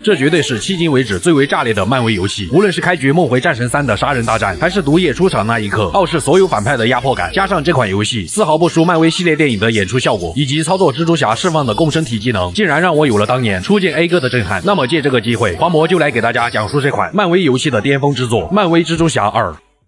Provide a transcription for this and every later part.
这绝对是迄今为止最为炸裂的漫威游戏。无论是开局《梦回战神3》的杀人大战，还是毒液出场那一刻傲视所有反派的压迫感，加上这款游戏丝毫不输漫威系列电影的演出效果，以及操作蜘蛛侠释放的共生体技能，竟然让我有了当年初见 A 哥的震撼。那么借这个机会，黄渤就来给大家讲述这款漫威游戏的巅峰之作《漫威蜘蛛侠2》。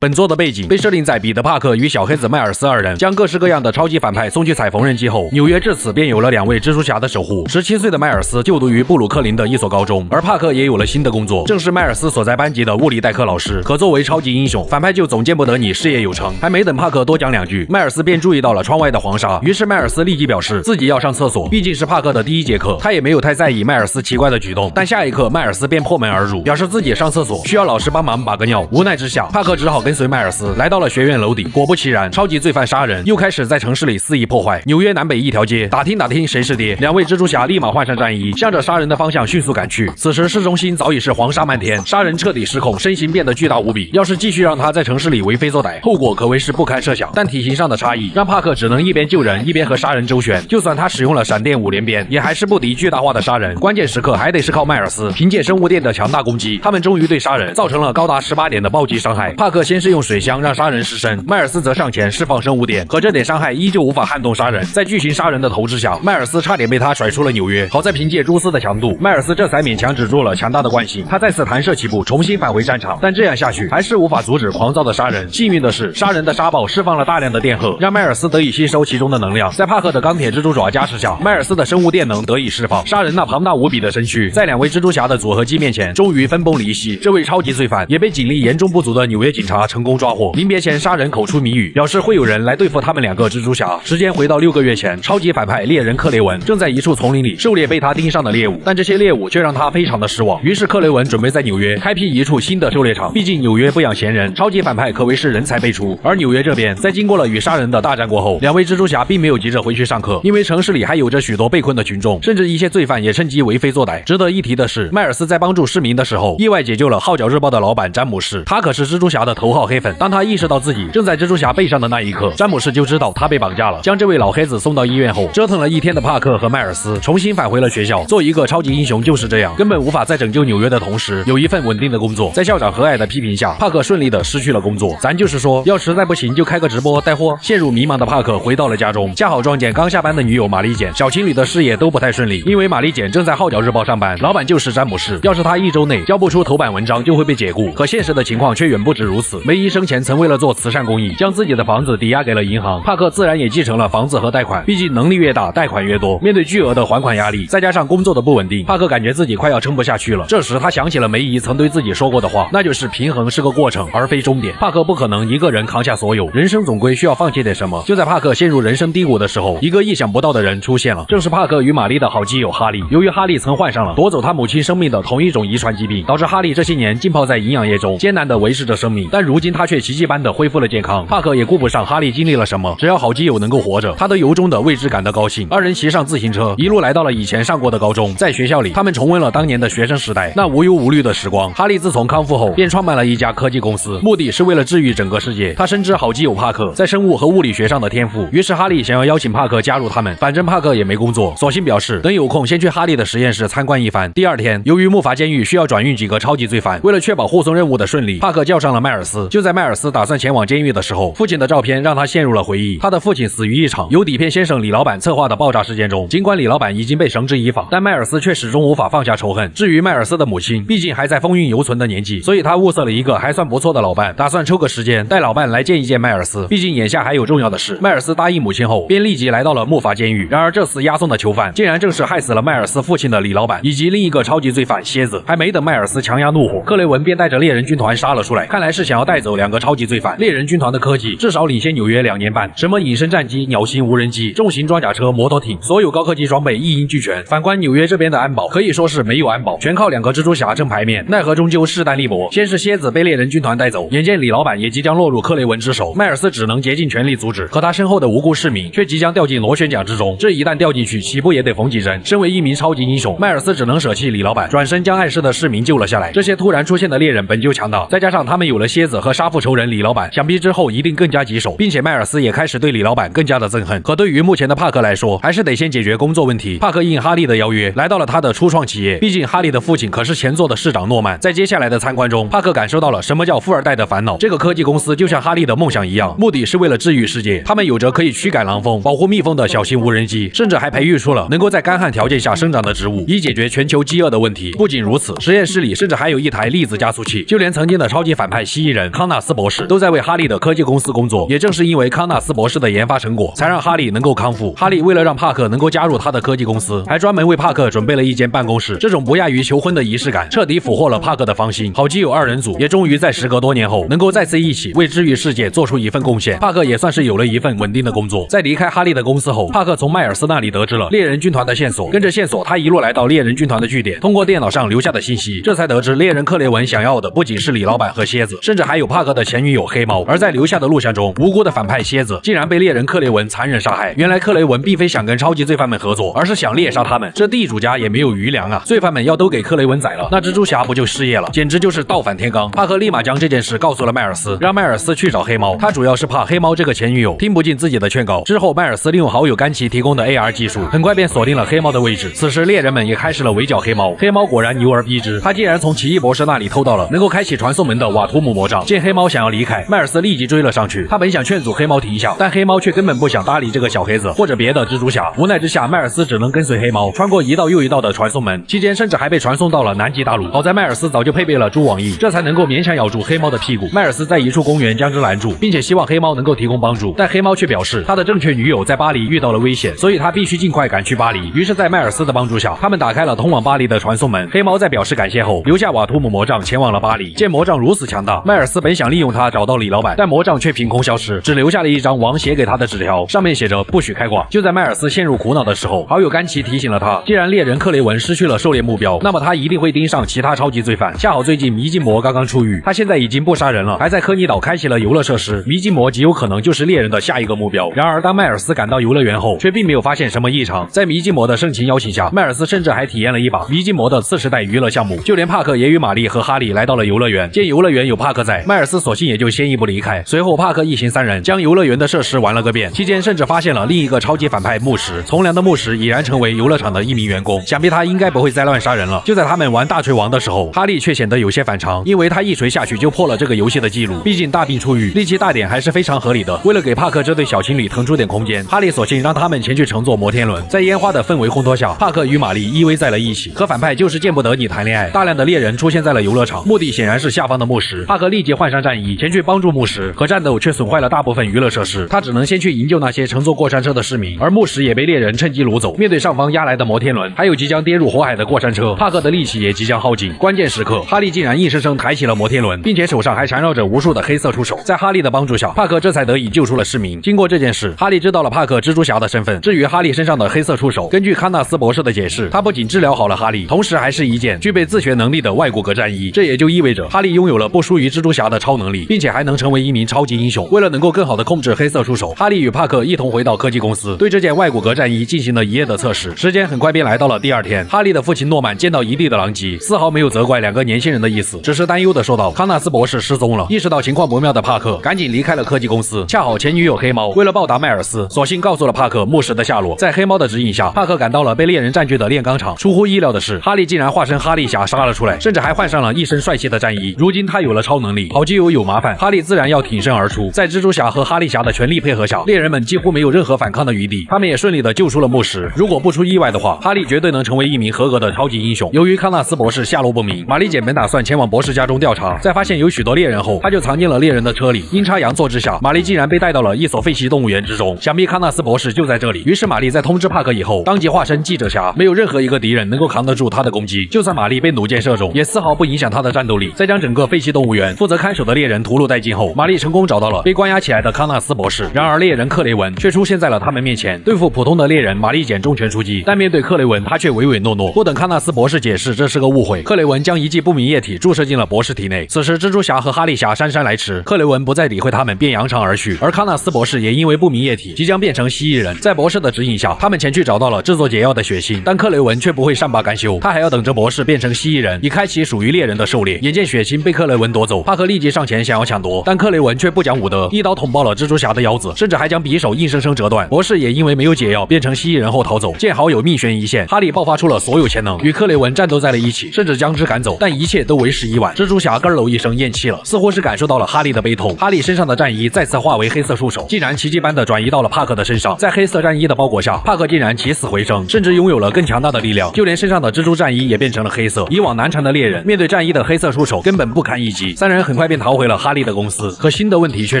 本作的背景被设定在彼得·帕克与小黑子迈尔斯二人将各式各样的超级反派送去踩缝纫机后，纽约至此便有了2位蜘蛛侠的守护。17岁的迈尔斯就读于布鲁克林的一所高中，而帕克也有了新的工作，正是迈尔斯所在班级的物理代课老师。可作为超级英雄，反派就总见不得你事业有成。还没等帕克多讲2句，迈尔斯便注意到了窗外的黄沙，于是迈尔斯立即表示自己要上厕所，毕竟是帕克的第1节课，他也没有太在意迈尔斯奇怪的举动。但下一刻，迈尔斯便破门而入，表示自己上厕所需要老师帮忙把个尿。无奈之下，帕克只好跟随迈尔斯来到了学院楼顶。果不其然，超级罪犯杀人又开始在城市里肆意破坏。纽约南北一条街，打听谁是爹。2位蜘蛛侠立马换上战衣，向着杀人的方向迅速赶去。此时市中心早已是黄沙漫天，杀人彻底失控，身形变得巨大无比。要是继续让他在城市里为非作歹，后果可谓是不堪设想。但体型上的差异让帕克只能一边救人一边和杀人周旋。就算他使用了闪电5连鞭，也还是不敌巨大化的杀人。关键时刻还得是靠迈尔斯，凭借生物电的强大攻击，他们终于对杀人造成了高达18点的暴击伤害。帕克先是用水箱让杀人失身，迈尔斯则上前释放生物电，可这点伤害依旧无法撼动杀人。在巨型杀人的投掷下，迈尔斯差点被他甩出了纽约。好在凭借蛛丝的强度，迈尔斯这才勉强止住了强大的惯性。他再次弹射起步，重新返回战场，但这样下去还是无法阻止狂躁的杀人。幸运的是，杀人的沙暴释放了大量的电荷，让迈尔斯得以吸收其中的能量。在帕克的钢铁蜘蛛爪加持下，迈尔斯的生物电能得以释放。杀人那庞大无比的身躯，在2位蜘蛛侠的组合技面前，终于分崩离析。这位超级罪犯也被警力严重不足的纽约警察成功抓获。临别前，杀人口出谜语，表示会有人来对付他们2个蜘蛛侠。时间回到6个月前，超级反派猎人克雷文正在一处丛林里狩猎被他盯上的猎物，但这些猎物却让他非常的失望。于是克雷文准备在纽约开辟一处新的狩猎场，毕竟纽约不养闲人，超级反派可谓是人才辈出。而纽约这边，在经过了与杀人的大战过后，2位蜘蛛侠并没有急着回去上课，因为城市里还有着许多被困的群众，甚至一些罪犯也趁机为非作歹。值得一提的是，迈尔斯在帮助市民的时候，意外解救了号角日报的老板詹姆士，他可是蜘蛛侠的头号黑粉。当他意识到自己正在蜘蛛侠背上的那一刻，詹姆士就知道他被绑架了。将这位老黑子送到医院后，折腾了1天的帕克和迈尔斯重新返回了学校。做一个超级英雄就是这样，根本无法在拯救纽约的同时有一份稳定的工作。在校长和蔼的批评下，帕克顺利的失去了工作。咱就是说，要实在不行就开个直播带货。陷入迷茫的帕克回到了家中，恰好撞见刚下班的女友玛丽简。小情侣的事业都不太顺利，因为玛丽简正在号角日报上班，老板就是詹姆士。要是他1周内交不出头版文章，就会被解雇。可现实的情况却远不止如此。梅姨生前曾为了做慈善公益，将自己的房子抵押给了银行，帕克自然也继承了房子和贷款。毕竟能力越大，贷款越多。面对巨额的还款压力，再加上工作的不稳定，帕克感觉自己快要撑不下去了。这时他想起了梅姨曾对自己说过的话，那就是平衡是个过程，而非终点。帕克不可能一个人扛下所有，人生总归需要放弃点什么。就在帕克陷入人生低谷的时候，一个意想不到的人出现了，正是帕克与玛丽的好基友哈利。由于哈利曾患上了夺走他母亲生命的同一种遗传疾病，导致哈利这些年浸泡在营养液中，艰难地维持着生命。但如今他却奇迹般的恢复了健康。帕克也顾不上哈利经历了什么，只要好基友能够活着，他都由衷的为之感到高兴。2人骑上自行车，一路来到了以前上过的高中。在学校里，他们重温了当年的学生时代，那无忧无虑的时光。哈利自从康复后，便创办了一家科技公司，目的是为了治愈整个世界。他深知好基友帕克在生物和物理学上的天赋，于是哈利想要邀请帕克加入他们。反正帕克也没工作，索性表示等有空先去哈利的实验室参观一番。第2天，由于木筏监狱需要转运几个超级罪犯，为了确保护送任务的顺利，帕克叫上了迈尔斯。就在迈尔斯打算前往监狱的时候，父亲的照片让他陷入了回忆。他的父亲死于一场由底片先生李老板策划的爆炸事件中。尽管李老板已经被绳之以法，但迈尔斯却始终无法放下仇恨。至于迈尔斯的母亲，毕竟还在风韵犹存的年纪，所以他物色了一个还算不错的老伴，打算抽个时间带老伴来见一见迈尔斯。毕竟眼下还有重要的事。迈尔斯答应母亲后，便立即来到了木筏监狱。然而这次押送的囚犯竟然正是害死了迈尔斯父亲的李老板以及另一个超级罪犯蝎子。还没等迈尔斯强压怒火，克雷文便带着猎人军团杀了出来，看来是想要带走2个超级罪犯。猎人军团的科技至少领先纽约2年半，什么隐身战机、鸟型无人机、重型装甲车、摩托艇，所有高科技装备一应俱全。反观纽约这边的安保可以说是没有安保，全靠2个蜘蛛侠挣牌面，奈何终究势单力薄。先是蝎子被猎人军团带走，眼见李老板也即将落入克雷文之手，迈尔斯只能竭尽全力阻止，可他身后的无辜市民却即将掉进螺旋桨之中，这一旦掉进去，起步也得缝几针。身为一名超级英雄，迈尔斯只能舍弃李老板，转身将碍事的市民救了下来。这些突然出现的猎人本就强大，再加上他们有了蝎子和杀父仇人李老板，想必之后一定更加棘手，并且迈尔斯也开始对李老板更加的憎恨。可对于目前的帕克来说，还是得先解决工作问题。帕克应哈利的邀约，来到了他的初创企业，毕竟哈利的父亲可是前座的市长诺曼。在接下来的参观中，帕克感受到了什么叫富二代的烦恼。这个科技公司就像哈利的梦想一样，目的是为了治愈世界。他们有着可以驱赶狼蜂、保护蜜蜂的小型无人机，甚至还培育出了能够在干旱条件下生长的植物，以解决全球饥饿的问题。不仅如此，实验室里甚至还有一台粒子加速器。就连曾经的超级反派蜥蜴人康纳斯博士都在为哈利的科技公司工作。也正是因为康纳斯博士的研发成果，才让哈利能够康复。哈利为了让帕克能够加入他的科技公司，还专门为帕克准备了一间办公室。这种不亚于求婚的仪式感，彻底俘获了帕克的芳心。好基友二人组也终于在时隔多年后，能够再次一起为治愈世界做出一份贡献。帕克也算是有了一份稳定的工作。在离开哈利的公司后，帕克从迈尔斯那里得知了猎人军团的线索，跟着线索，他一路来到猎人军团的据点，通过电脑上留下的信息，这才得知猎人克雷文想要的不仅是李老板和蝎子，甚至还有帕克的前女友黑猫。而在留下的录像中，无辜的反派蝎子竟然被猎人克雷文残忍杀害。原来克雷文并非想跟超级罪犯们合作，而是想猎杀他们。这地主家也没有余粮啊！罪犯们要都给克雷文宰了，那蜘蛛侠不就失业了？简直就是倒反天罡。帕克立马将这件事告诉了迈尔斯，让迈尔斯去找黑猫。他主要是怕黑猫这个前女友听不进自己的劝告。之后，迈尔斯利用好友甘奇提供的 AR 技术，很快便锁定了黑猫的位置。此时，猎人们也开始了围剿黑猫。黑猫果然牛而逼之，他竟然从奇异博士那里偷到了能够开启传送门的瓦图姆魔杖。见黑猫想要离开，迈尔斯立即追了上去。他本想劝阻黑猫停下，但黑猫却根本不想搭理这个小黑子或者别的蜘蛛侠。无奈之下，迈尔斯只能跟随黑猫穿过一道又一道的传送门，期间甚至还被传送到了南极大陆。好在迈尔斯早就配备了蛛网翼，这才能够勉强咬住黑猫的屁股。迈尔斯在一处公园将之拦住，并且希望黑猫能够提供帮助，但黑猫却表示他的正确女友在巴黎遇到了危险，所以他必须尽快赶去巴黎。于是，在迈尔斯的帮助下，他们打开了通往巴黎的传送门。黑猫在表示感谢后，留下瓦图姆魔杖前往了巴黎。见魔杖如此强大，迈尔斯本想利用它找到李老板，但魔杖却凭空消失，只留下了一张王写给他的纸条，上面写着不许开挂。就在迈尔斯陷入苦恼的时候，好友甘奇提醒了他，既然猎人克雷文失去了狩猎目标，那么他一定会盯上其他超级罪犯。恰好最近迷禁魔刚刚出狱，他现在已经不杀人了，还在科尼岛开启了游乐设施，迷禁魔极有可能就是猎人的下一个目标。然而当迈尔斯赶到游乐园后，却并没有发现什么异常。在迷禁魔的盛情邀请下，迈尔斯甚至还体验了一把迷禁魔的次时代娱乐项目。就连帕克也与玛丽和哈利来到了游乐园，见游乐园有帕克在，迈尔斯索性也就先一步离开。随后帕克一行三人将游乐园的设施玩了个遍，期间甚至发现了另一个超级反派牧师。从良的牧师已然成为游乐场的一名员工，想必他应该不会再乱杀人了。就在他们玩大锤王的时候，哈利却显得有些反常，因为他一锤下去就破了这个游戏的记录。毕竟大病初愈，力气大点还是非常合理的。为了给帕克这对小情侣腾出点空间，哈利索性让他们前去乘坐摩天轮。在烟花的氛围烘托下，帕克与玛丽依偎在了一起。和反派就是见不得你谈恋爱。大量的猎人出现在了游乐场，目的显然是下方的牧师。帕克立即换上战衣前去帮助牧师，可战斗却损坏了大部分娱乐设施，他只能先去营救那些乘坐过山车的市民，而牧师也被猎人趁机掳走。面对上方压来的摩天轮，还有即将跌入火海的过山车，帕克的力气也即将耗尽。关键时刻，哈利竟然硬生生抬起了摩天轮，并且手上还缠绕着无数的黑色触手。在哈利的帮助下，帕克这才得以救出了市民。经过这件事，哈利知道了帕克蜘蛛侠的身份。至于哈利身上的黑色触手，根据康纳斯博士的解释，他不仅治疗好了哈利，同时还是一件具备自学能力的外骨骼战衣。这也就意味着哈利拥有了不输于蜘蛛侠的超能力，并且还能成为一名超级英雄。为了能够更好的控制黑色触手，哈利与帕克一同回到科技公司，对这件外骨骼战衣进行了一夜的测试。时间很快便来到了第二天，哈利的父亲诺曼见到一地的狼藉，丝毫没有责怪两个年轻人的意思，只是担忧的说道：“康纳斯博士失踪了。”意识到情况不妙的帕克赶紧离开了科技公司。恰好前女友黑猫为了报答迈尔斯，索性告诉了帕克牧师的下落。在黑猫的指引下，帕克赶到了被猎人占据的炼钢厂。出乎意料的是，哈利竟然化身哈利侠杀了出来，甚至还换上了一身帅气的战衣。如今他有了超能力，好基友有麻烦，哈利自然要挺身而出。在蜘蛛侠和哈利侠的全力配合下，猎人们几乎没有任何反抗的余地，他们也顺利的救出了牧师。如果不出意外的话，哈利绝对能成为一名合格的超级英雄。由于康纳斯博士下落不明，玛丽简本打算前往博士家中调查，在发现有许多猎人后，他就藏进了猎人的车里。阴差阳错之下，玛丽竟然被带到了一所废弃动物园之中，想必康纳斯博士就在这里。于是玛丽在通知帕克以后，当即化身记者侠，没有任何一个敌人能够扛得住他的攻击。就算玛丽被弩箭射中，也丝毫不影响他的战斗力。在将整个废弃动物园负责看守的猎人屠戮殆尽后，玛丽成功找到了被关押起来的康纳斯博士。然而猎人克雷文却出现在了他们面前。对付普通的猎人，玛丽简重拳出击，但面对克雷文，他却唯唯诺诺。不等康纳斯博士解释这是个误会，克雷文将一剂不明液体注射进了博士体内。此时蜘蛛侠和哈利侠姗姗来迟，克雷文不再理会他们，便扬长而去。而康纳斯博士也因为不明液体即将变成蜥蜴人，在博士的指引下，他们前去找到了制作解药的血清，但克雷文却不会善罢甘休，他还要等着博士变成蜥蜴人，以开启属于猎人的狩猎。眼见血清被克雷文夺走，帕克立立即上前想要抢夺，但克雷文却不讲武德，一刀捅爆了蜘蛛侠的腰子，甚至还将匕首硬生生折断。博士也因为没有解药变成蜥蜴人后逃走，见好友命悬一线，哈利爆发出了所有潜能，与克雷文战斗在了一起，甚至将之赶走，但一切都为时已晚。蜘蛛侠咯喽一声咽气了，似乎是感受到了哈利的悲痛。哈利身上的战衣再次化为黑色束手，竟然奇迹般的转移到了帕克的身上，在黑色战衣的包裹下，帕克竟然起死回生，甚至拥有了更强大的力量，就连身上的蜘蛛战衣也变成了黑色。以往难缠的猎人面对战衣的黑色束手根本不堪一击，三人很快便逃回了哈利的公司。可新的问题却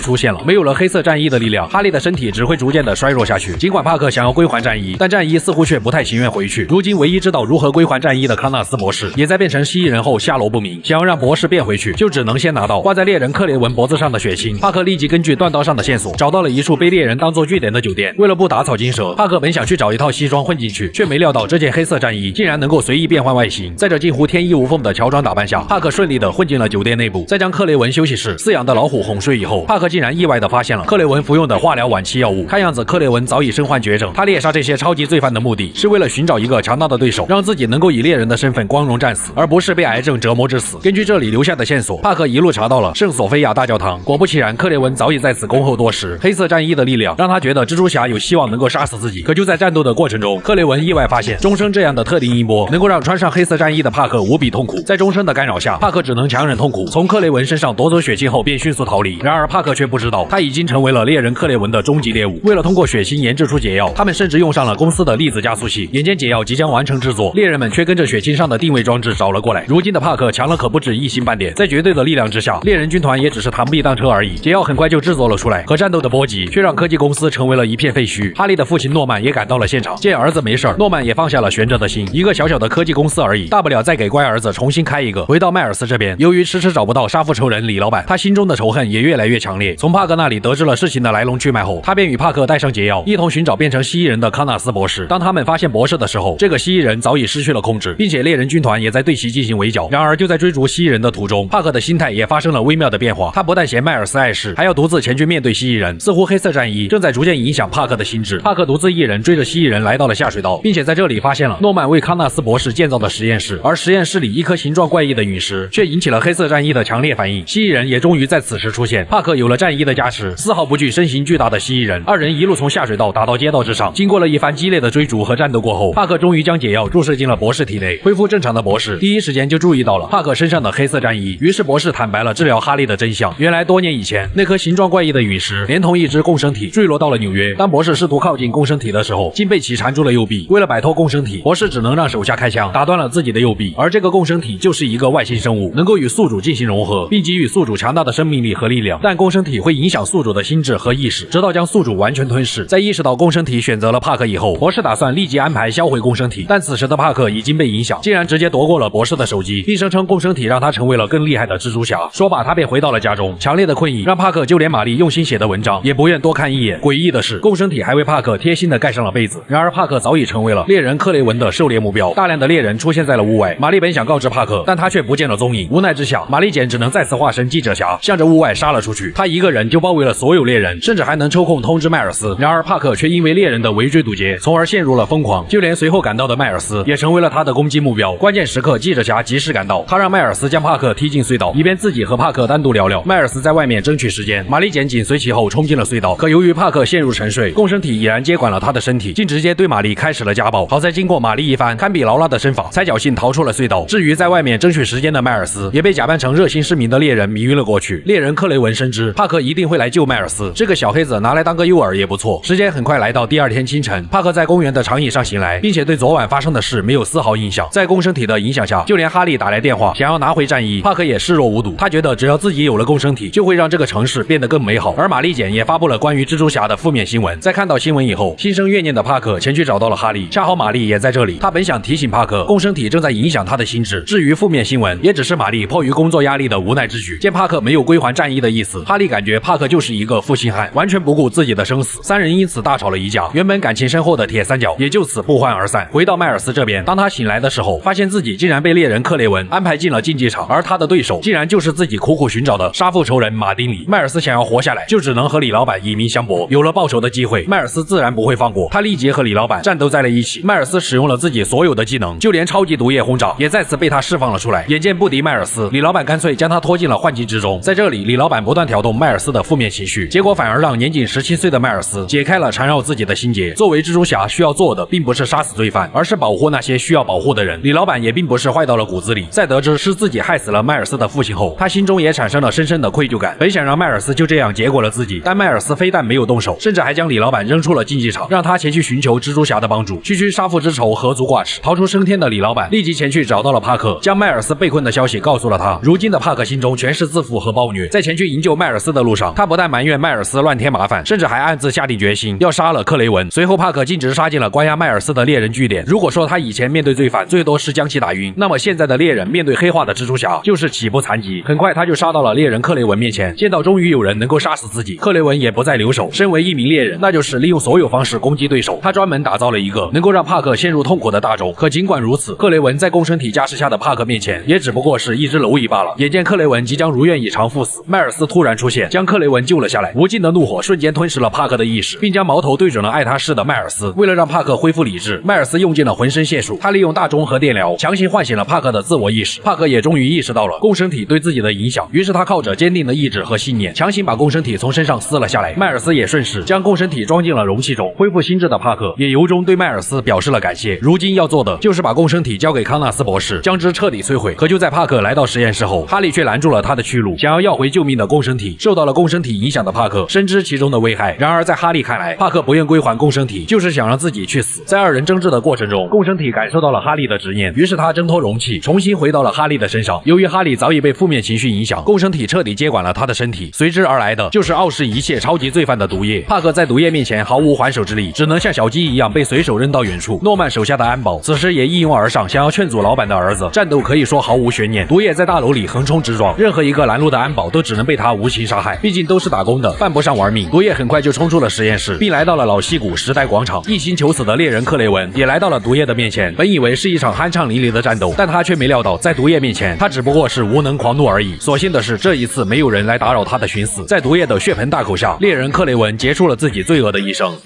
出现了，没有了黑色战衣的力量，哈利的身体只会逐渐的衰弱下去。尽管帕克想要归还战衣，但战衣似乎却不太情愿回去。如今唯一知道如何归还战衣的康纳斯博士，也在变成蜥蜴人后下落不明。想要让博士变回去，就只能先拿到挂在猎人克雷文脖子上的血清。帕克立即根据断刀上的线索，找到了一处被猎人当作据点的酒店。为了不打草惊蛇，帕克本想去找一套西装混进去，却没料到这件黑色战衣竟然能够随意变换外形。在这近乎天衣无缝的乔装打扮下，帕克顺利的混进了酒店内部。在将克雷文休息室饲养的老虎哄睡以后，帕克竟然意外的发现了克雷文服用的化疗晚期药物。看样子克雷文早已身患绝症。他猎杀这些超级罪犯的目的是为了寻找一个强大的对手，让自己能够以猎人的身份光荣战死，而不是被癌症折磨致死。根据这里留下的线索，帕克一路查到了圣索菲亚大教堂。果不其然，克雷文早已在此恭候多时。黑色战衣的力量让他觉得蜘蛛侠有希望能够杀死自己。可就在战斗的过程中，克雷文意外发现钟声这样的特定音波能够让穿上黑色战衣的帕克无比痛苦。在钟声的干扰下，帕克只能强忍痛苦，从克雷文身上夺走血清后便迅速逃离。然而帕克却不知道，他已经成为了猎人克雷文的终极猎物。为了通过血清研制出解药，他们甚至用上了公司的粒子加速器。眼见解药即将完成制作，猎人们却跟着血清上的定位装置找了过来。如今的帕克强了可不止一星半点，在绝对的力量之下，猎人军团也只是螳臂当车而已。解药很快就制作了出来，可战斗的波及却让科技公司成为了一片废墟。哈利的父亲诺曼也赶到了现场，见儿子没事儿，诺曼也放下了悬着的心。一个小小的科技公司而已，大不了再给乖儿子重新开一个。回到迈尔斯这边，由于迟迟找不到杀父仇人李老板，他心中的仇恨也越来越强烈。从帕克那里得知了事情的来龙去脉后，他便与帕克带上解药，一同寻找变成蜥蜴人的康纳斯博士。当他们发现博士的时候，这个蜥蜴人早已失去了控制，并且猎人军团也在对其进行围剿。然而就在追逐蜥蜴人的途中，帕克的心态也发生了微妙的变化。他不但嫌迈尔斯碍事，还要独自前去面对蜥蜴人。似乎黑色战衣正在逐渐影响帕克的心智。帕克独自一人追着蜥蜴人来到了下水道，并且在这里发现了诺曼为康纳斯博士建造的实验室。而实验室里一颗形状怪异的陨石却引起了黑色战衣的强烈反应。蜥蜴人也终于在此时出现。帕克有了战衣的加持，丝毫不惧身形巨大的蜥蜴人。二人一路从下水道打到街道之上。经过了一番激烈的追逐和战斗过后，帕克终于将解药注射进了博士体内。恢复正常的博士第一时间就注意到了帕克身上的黑色战衣，于是博士坦白了治疗哈利的真相。原来多年以前，那颗形状怪异的陨石连同一只共生体坠落到了纽约。当博士试图靠近共生体的时候，竟被其缠住了右臂。为了摆脱共生体，博士只能让手下开枪打断了自己的右臂。而这个共生体就是一个外星生物，能够与宿主进行融合，并给予宿主强大的生命力和力量。但共生体会影响宿主的心智和意识，直到将宿主完全吞噬。在意识到共生体选择了帕克以后，博士打算立即安排销毁共生体，但此时的帕克已经被影响，竟然直接夺过了博士的手机，并声称共生体让他成为了更厉害的蜘蛛侠。说罢，他便回到了家中。强烈的困意让帕克就连玛丽用心写的文章也不愿多看一眼。诡异的是，共生体还为帕克贴心的盖上了被子。然而帕克早已成为了猎人克雷文的狩猎目标，大量的猎人出现在了屋外。玛丽本想告知帕克，但他却不见了踪影。无奈之下，玛丽简只能再次化身记者侠，向着屋外杀了出去。他一个人就包围了所有猎人，甚至还能抽空通知迈尔斯。然而帕克却因为猎人的围追堵截，从而陷入了疯狂。就连随后赶到的迈尔斯也成为了他的攻击目标。关键时刻，记者侠及时赶到，他让迈尔斯将帕克踢进隧道，以便自己和帕克单独聊聊。迈尔斯在外面争取时间，玛丽简紧随其后冲进了隧道。可由于帕克陷入沉睡，共生体已然接管了他的身体，竟直接对玛丽开始了家暴。好在经过玛丽一番堪比劳拉的身法，才侥幸逃出了隧道。至于在外面争取时间的迈尔斯，也被假扮成热心市民的猎人迷晕了过去。猎人克雷文深知帕克一定会来救迈尔斯，这个小黑子拿来当个诱饵也不错。时间很快来到第二天清晨，帕克在公园的长椅上醒来，并且对昨晚发生的事没有丝毫印象。在共生体的影响下，就连哈利打来电话想要拿回战衣，帕克也视若无睹。他觉得只要自己有了共生体，就会让这个城市变得更美好。而玛丽简也发布了关于蜘蛛侠的负面新闻。在看到新闻以后，心生怨念的帕克前去找到了哈利，恰好玛丽也在这里。他本想提醒帕克，共生体正在影响他的心智。至于负面新闻，也只是玛丽迫于工作压力的无奈之举。见帕克没有归还战衣的意思，哈利感觉帕克就是一个负心汉，完全不顾自己的生死。三人因此大吵了一架，原本感情深厚的铁三角也就此不欢而散。回到迈尔斯这边，当他醒来的时候，发现自己竟然被猎人克雷文安排进了竞技场，而他的对手竟然就是自己苦苦寻找的杀父仇人马丁里。迈尔斯想要活下来，就只能和李老板以命相搏。有了报仇的机会，迈尔斯自然不会放过，他立即和李老板战斗在了一起。迈尔斯使用了自己所有的技能，就连超级毒液轰炸也再次被他释放了出来。眼见不敌迈尔斯，李老板干脆将他拖拖进了幻境之中。在这里，李老板不断挑动迈尔斯的负面情绪，结果反而让年仅17岁的迈尔斯解开了缠绕自己的心结。作为蜘蛛侠，需要做的并不是杀死罪犯，而是保护那些需要保护的人。李老板也并不是坏到了骨子里，在得知是自己害死了迈尔斯的父亲后，他心中也产生了深深的愧疚感。本想让迈尔斯就这样结果了自己，但迈尔斯非但没有动手，甚至还将李老板扔出了竞技场，让他前去寻求蜘蛛侠的帮助。区区杀父之仇，何足挂齿？逃出升天的李老板立即前去找到了帕克，将迈尔斯被困的消息告诉了他。如今的帕克心中全是自负和暴虐，在前去营救迈尔斯的路上，他不但埋怨迈尔斯乱添麻烦，甚至还暗自下定决心要杀了克雷文。随后，帕克径直杀进了关押迈尔斯的猎人据点。如果说他以前面对罪犯最多是将其打晕，那么现在的猎人面对黑化的蜘蛛侠就是起步残疾。很快他就杀到了猎人克雷文面前，见到终于有人能够杀死自己，克雷文也不再留手。身为一名猎人，那就是利用所有方式攻击对手。他专门打造了一个能够让帕克陷入痛苦的大钟。可尽管如此，克雷文在共生体加持下的帕克面前，也只不过是一只蝼蚁罢了。眼见克雷文即将如愿以偿赴死，迈尔斯突然出现，将克雷文救了下来。无尽的怒火瞬间吞噬了帕克的意识，并将矛头对准了爱他似的迈尔斯。为了让帕克恢复理智，迈尔斯用尽了浑身解数，他利用大钟和电疗强行唤醒了帕克的自我意识。帕克也终于意识到了共生体对自己的影响，于是他靠着坚定的意志和信念，强行把共生体从身上撕了下来。迈尔斯也顺势将共生体装进了容器中。恢复心智的帕克也由衷对迈尔斯表示了感谢。如今要做的就是把共生体交给康纳斯博士，将之彻底摧毁。可就在帕克来到实验室后，哈利却拦住了他的去路，想要回救命的共生体。受到了共生体影响的帕克深知其中的危害，然而在哈利看来，帕克不愿归还共生体，就是想让自己去死。在二人争执的过程中，共生体感受到了哈利的执念，于是他挣脱容器，重新回到了哈利的身上。由于哈利早已被负面情绪影响，共生体彻底接管了他的身体，随之而来的就是傲视一切超级罪犯的毒液。帕克在毒液面前毫无还手之力，只能像小鸡一样被随手扔到远处。诺曼手下的安保此时也一拥而上，想要劝阻老板的儿子。战斗可以说毫无悬念，毒液在大楼里横冲直撞，任何一个拦路的安保都只能被他无情杀害。毕竟都是打工的，犯不上玩命。毒液很快就冲出了实验室，并来到了老戏骨时代广场。一心求死的猎人克雷文也来到了毒液的面前，本以为是一场酣畅淋漓的战斗，但他却没料到，在毒液面前，他只不过是无能狂怒而已。所幸的是，这一次没有人来打扰他的寻死。在毒液的血盆大口下，猎人克雷文结束了自己罪恶的一生。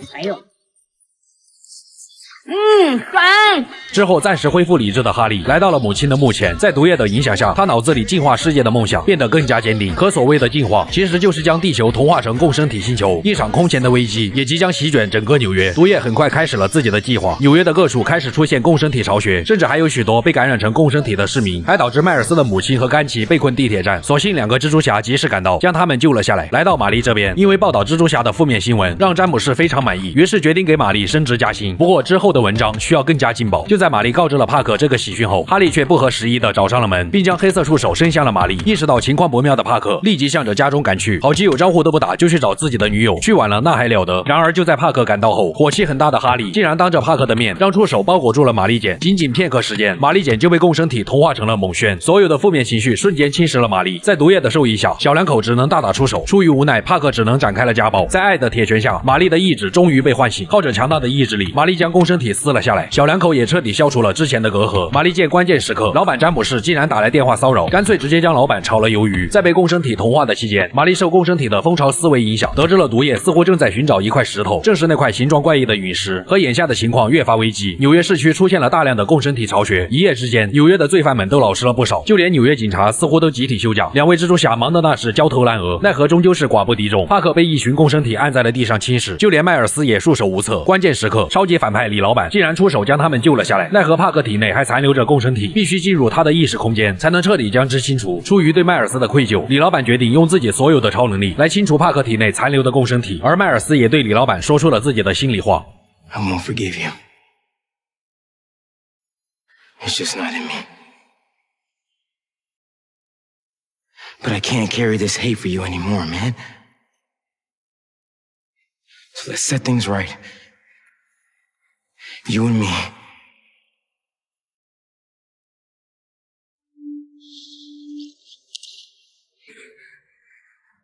烦。之后暂时恢复理智的哈利来到了母亲的墓前，在毒液的影响下，他脑子里净化世界的梦想变得更加坚定。可所谓的进化，其实就是将地球同化成共生体星球。一场空前的危机也即将席卷整个纽约。毒液很快开始了自己的计划，纽约的各处开始出现共生体巢穴，甚至还有许多被感染成共生体的市民，还导致迈尔斯的母亲和甘奇被困地铁站。所幸两个蜘蛛侠及时赶到，将他们救了下来。来到玛丽这边，因为报道蜘蛛侠的负面新闻，让詹姆士非常满意，于是决定给玛丽升职加薪。不过之后的文章需要更加劲爆。就在玛丽告知了帕克这个喜讯后，哈利却不合时宜地找上了门，并将黑色触手伸向了玛丽。意识到情况不妙的帕克立即向着家中赶去，好基友招呼都不打就去找自己的女友，去晚了那还了得。然而就在帕克赶到后，火气很大的哈利竟然当着帕克的面让触手包裹住了玛丽简。仅仅片刻时间，玛丽简就被共生体同化成了猛眩，所有的负面情绪瞬间侵蚀了玛丽。在毒液的授意下，小两口只能大打出手。出于无奈，帕克只能展开了家暴。在爱的铁拳下，玛丽的意志终于被唤醒，靠着强大的意志力，玛丽将共生体撕了下来。小两口也彻底消除了之前的隔阂。玛丽见关键时刻，老板詹姆士竟然打来电话骚扰，干脆直接将老板炒了鱿鱼。在被共生体同化的期间，玛丽受共生体的蜂巢思维影响，得知了毒液似乎正在寻找一块石头，正是那块形状怪异的陨石。和眼下的情况越发危机，纽约市区出现了大量的共生体巢穴。一夜之间，纽约的罪犯们都老实了不少，就连纽约警察似乎都集体休假。两位蜘蛛侠忙得那是焦头烂额，奈何终究是寡不敌众。帕克被一群共生体按在了地上侵蚀，就连迈尔斯也束手无策。关键时刻，超级反派李老板竟然出手将他们救了下来。奈何帕克体内还残留着共生体，必须进入他的意识空间才能彻底将之清除。出于对迈尔斯的愧疚，李老板决定用自己所有的超能力来清除帕克体内残留的共生体，而迈尔斯也对李老板说出了自己的心里话。I won't forgive you. It's just not in me. But I can't carry this hate for you anymore, man. So let's set things right. You and me.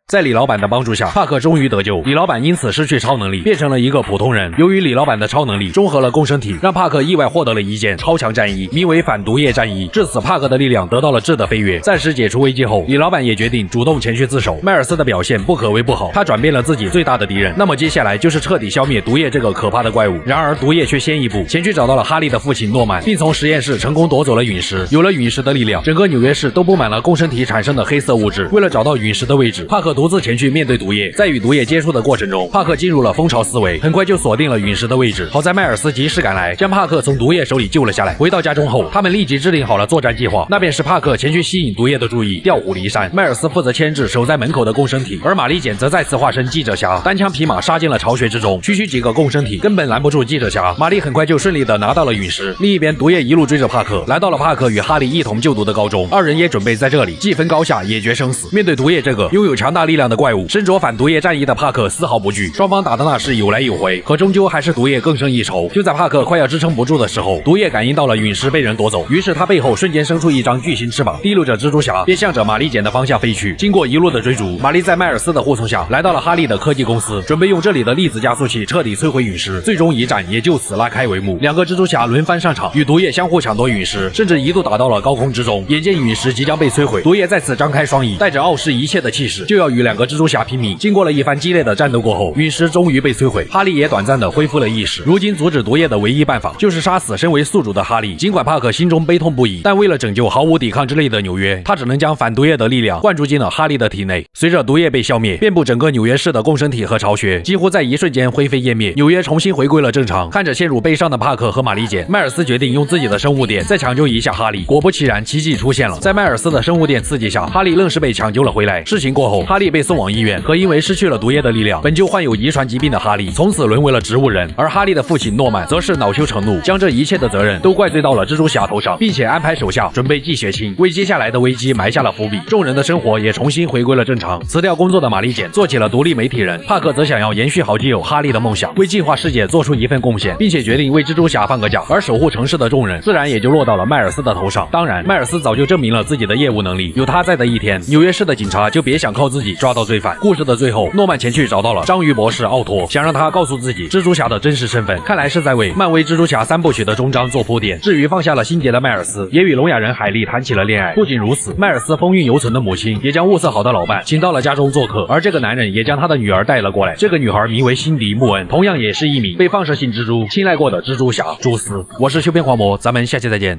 在李老板的帮助下，帕克终于得救。李老板因此失去超能力，变成了一个普通人。由于李老板的超能力中和了共生体，让帕克意外获得了一件超强战衣，名为反毒液战衣。至此，帕克的力量得到了质的飞跃。暂时解除危机后，李老板也决定主动前去自首。迈尔斯的表现不可谓不好，他转变了自己最大的敌人。那么接下来就是彻底消灭毒液这个可怕的怪物。然而毒液却先一步前去找到了哈利的父亲诺曼，并从实验室成功夺走了陨石。有了陨石的力量，整个纽约市都布满了共生体产生的黑色物质。为了找到陨石的位置，帕克独自前去面对毒液。在与毒液接触的过程中，帕克进入了蜂巢思维，很快就锁定了陨石的位置。好在迈尔斯及时赶来，将帕克从毒液手里救了下来。回到家中后，他们立即制定好了作战计划，那便是帕克前去吸引毒液的注意，调虎离山。迈尔斯负责牵制守在门口的共生体，而玛丽简则再次化身记者侠，单枪匹马杀进了巢穴之中。区区几个共生体根本拦不住记者侠，玛丽很快就顺利的拿到了陨石。另一边，毒液一路追着帕克，来到了帕克与哈利一同就读的高中，二人也准备在这里既分高下，也决生死。面对毒液这个拥有强大力量的怪物，身着反毒液战衣的帕克丝毫不惧，双方打的那是有来有回，可终究还是毒液更胜一筹。就在帕克快要支撑不住的时候，毒液感应到了陨石被人夺走，于是他背后瞬间生出一张巨型翅膀，提溜着蜘蛛侠便向着玛丽简的方向飞去。经过一路的追逐，玛丽在迈尔斯的护送下来到了哈利的科技公司，准备用这里的粒子加速器彻底摧毁陨石。最终一战也就此拉开帷幕，两个蜘蛛侠轮番上场，与毒液相互抢夺陨石，甚至一度打到了高空之中。眼见陨石即将被摧毁，毒液再次张开双翼，带着傲视一切的气势，就要与两个蜘蛛侠拼命。经过了一番激烈的战斗过后，陨石终于被摧毁，哈利也短暂的恢复了意识。如今阻止毒液的唯一办法就是杀死身为宿主的哈利。尽管帕克心中悲痛不已，但为了拯救毫无抵抗之力的纽约，他只能将反毒液的力量灌注进了哈利的体内。随着毒液被消灭，遍布整个纽约市的共生体和巢穴几乎在一瞬间灰飞烟灭，纽约重新回归了正常。看着陷入悲伤的帕克和玛丽简，迈尔斯决定用自己的生物电再抢救一下哈利。果不其然，奇迹出现了，在迈尔斯的生物电刺激下，哈利愣是被抢救了回来。事情过后，哈利被送往医院，可因为失去了毒液的力量，本就患有遗传疾病的哈利从此沦为了植物人。而哈利的父亲诺曼则是恼羞成怒，将这一切的责任都怪罪到了蜘蛛侠头上，并且安排手下准备祭血清，为接下来的危机埋下了伏笔。众人的生活也重新回归了正常。辞掉工作的玛丽简做起了独立媒体人，帕克则想要延续好基友哈利的梦想，为净化世界做出一份贡献，并且决定为蜘蛛侠放个假。而守护城市的众人自然也就落到了迈尔斯的头上。当然，迈尔斯早就证明了自己的业务能力，有他在的一天，纽约市的警察就别想靠自己抓到罪犯。故事的最后，诺曼前去找到了章鱼博士奥托，想让他告诉自己蜘蛛侠的真实身份，看来是在为漫威蜘蛛侠3部曲的终章做铺垫。至于放下了心结的迈尔斯，也与聋哑人海莉谈起了恋爱。不仅如此，迈尔斯风韵犹存的母亲也将物色好的老伴请到了家中做客，而这个男人也将他的女儿带了过来。这个女孩名为辛迪·穆恩，同样也是一名被放射性蜘蛛青睐过的蜘蛛侠蛛丝。我是修边黄魔，咱们下期再见。